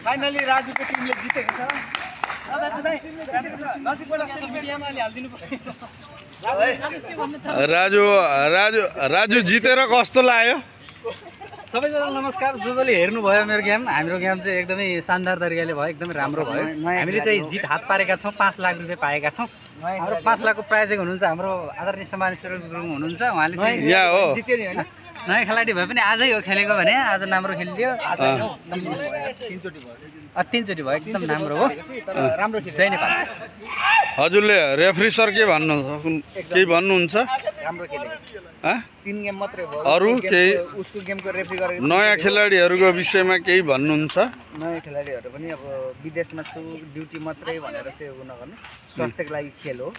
Finally राजुको टिमले जितेको छ। राजु जितेर कस्तो लाग्यो? सबैजनालाई नमस्कार। जसले हेर्नुभयो मेरो गेम, हाम्रो गेम चाहिँ एकदमै शानदार तरिकाले भयो, एकदमै राम्रो भयो। हामीले चाहिँ जित हात पारेका छौँ, 5 लाख रुपियाँ पाएका छौँ। हाम्रो 5 लाखको प्राइज हुनुहुन्छ हाम्रो आदरणीय सम्मानित सुरज गुरुङ हुनुहुन्छ। उहाँले चाहिँ जित्यो नि होइन। नयाँ खेलाडी भए पनि आजै हो खेलेको भने, आज राम्रो खेलिदियो। तीनचोटि भयो, एकदम राम्रो हो, राम्रो खेल्यो। जय नेपाल। हजुरले रेफ्री सर के भन्नुहुन्छ? राम्रो खेलेको छ। 3 गेम मात्रै भयो। अरू केही उसको गेमको रेफ्री गरेको। नयाँ खेलाडीहरूको विषयमा केही भन्नुहुन्छ? नयाँ खेलाडीहरू पनि अब विदेशमा छु, ड्युटी मात्रै भनेर चाहिँ उ नगर्ने। स्वास्थ्यको लागि खेल हो,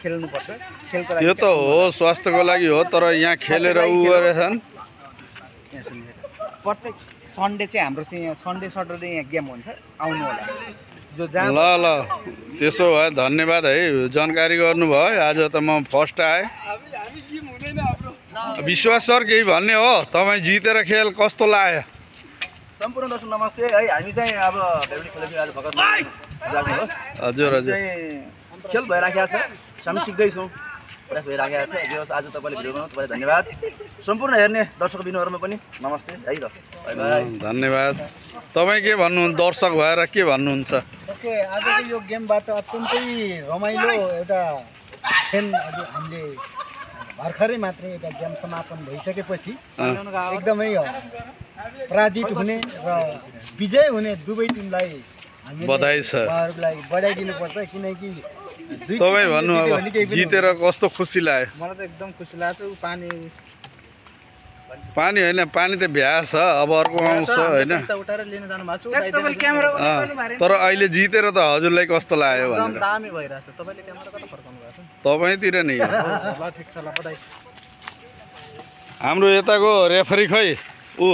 खेल्नुपर्छ। खेलको लागि त्यो त हो, स्वास्थ्यको लागि हो, तर यहाँ खेलेर उ गरेछन्। प्रत्येक सन्डे चाहिँ हाम्रो चाहिँ यहाँ सन्डे सटरडे यहाँ गेम हुन्छ, आउनु होला। जो जहाँ ल त्यसो भए धन्यवाद है, जानकारी गर्नुभयो। आज त म फर्स्ट आएँ। विश्वास सर केही भन्ने हो? तपाईँ जितेर खेल कस्तो लाग्यो? सम्पूर्ण दर्शक नमस्ते है। हामी चाहिँ अब भेबडी खेल्दै आज भर्खर जाने हो। हजुर हजुर खेल भइराखेको छ, हामी सिक्दैछौँ, प्रयास भइराखेको छ। जो आज तपाईँले भिडियो बनाउनु तपाईँलाई धन्यवाद। सम्पूर्ण हेर्ने दर्शक बिन्दुहरूमा पनि नमस्ते है त, बाई बाई। धन्यवाद। तपाईँ के भन्नुहुन्छ? दर्शक भएर के भन्नुहुन्छ? ओके, आजको यो गेमबाट अत्यन्तै रमाइलो एउटा क्षण हामीले भर्खरै मात्रै एउटा गेम समापन भइसकेपछि एकदमै पराजित हुने र विजय हुने दुवै टिमलाई हामीले बधाई छ। उहाँहरूलाई बधाइदिनुपर्छ। किनकि तपाईँ भन्नु अब जितेर कस्तो खुसी लाग्यो? मलाई त एकदम खुसी लाग्छ। पानी होइन, पानी त भ्यास छ, अब अर्को आउँछ होइन। उठाएर लिन जानु भएको छ। तर अहिले जितेर त हजुरलाई कस्तो लाग्यो एकदम भनेर? दामी भइरहेछ। तपाईँले क्यामेरा कता फर्काउनु भएको छ? तपाईँतिर नि हो। ल ठिक छ, ल बधाई छ। हाम्रो यताको रेफरी खै ऊ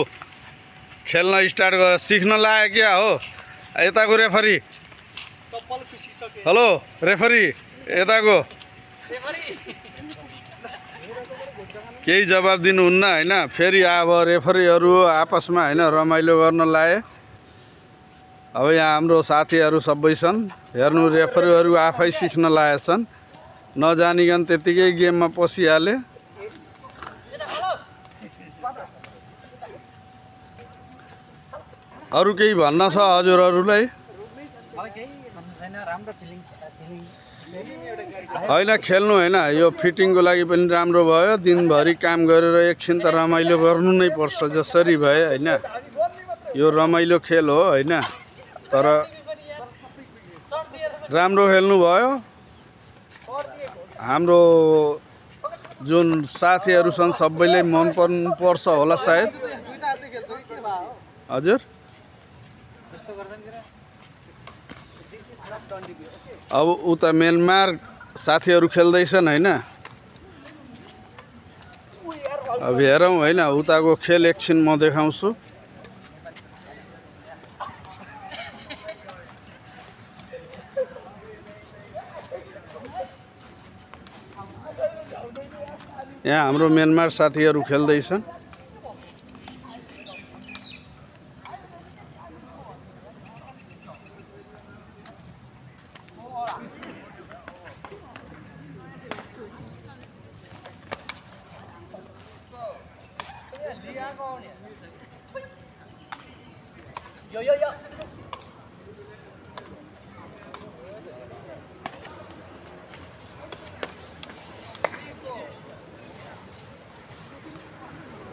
खेल्न स्टार्ट गरेर सिक्न लाग्यो क्या हो? यताको रेफरी, हेलो रेफरी, यताको केही जवाब दिनुहुन्न होइन। फेरि अब रेफरीहरू आपसमा होइन रमाइलो गर्न लाए। अब यहाँ हाम्रो साथीहरू सबै छन्, हेर्नु रेफरीहरू आफै सिक्न लागेछन्, नजानिकन त्यत्तिकै गेममा पसिहाले। अरू केही भन्न छ हजुरहरूलाई? होइन खेल्नु होइन, यो फिटिङको लागि पनि राम्रो भयो। दिनभरि काम गरेर एकछिन त रमाइलो गर्नु नै पर्छ, जसरी भए होइन। यो रमाइलो खेल हो होइन, तर राम्रो खेल्नु भयो। हाम्रो जुन साथीहरू छन् सबैले मन पर्छ होला सायद। हजुर अब उता म्यानमार साथीहरू खेल्दैछन् होइन। अब हेरौँ होइन, उताको खेल एकछिन म देखाउँछु। यहाँ हाम्रो म्यानमार साथीहरू खेल्दैछन्।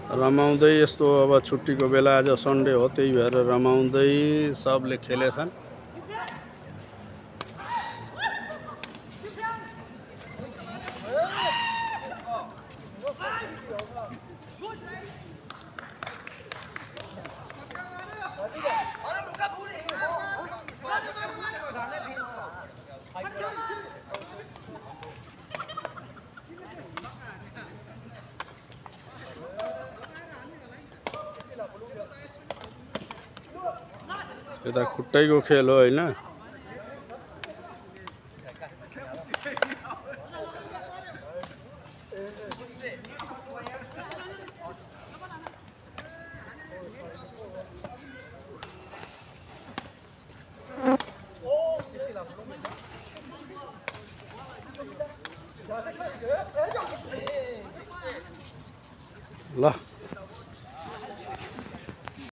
रमाउँदै यस्तो अब छुट्टीको बेला आज सन्डे हो, त्यही भएर रमाउँदै सबले खेलेछन्। यता खुट्टैको खेल हो होइन। ल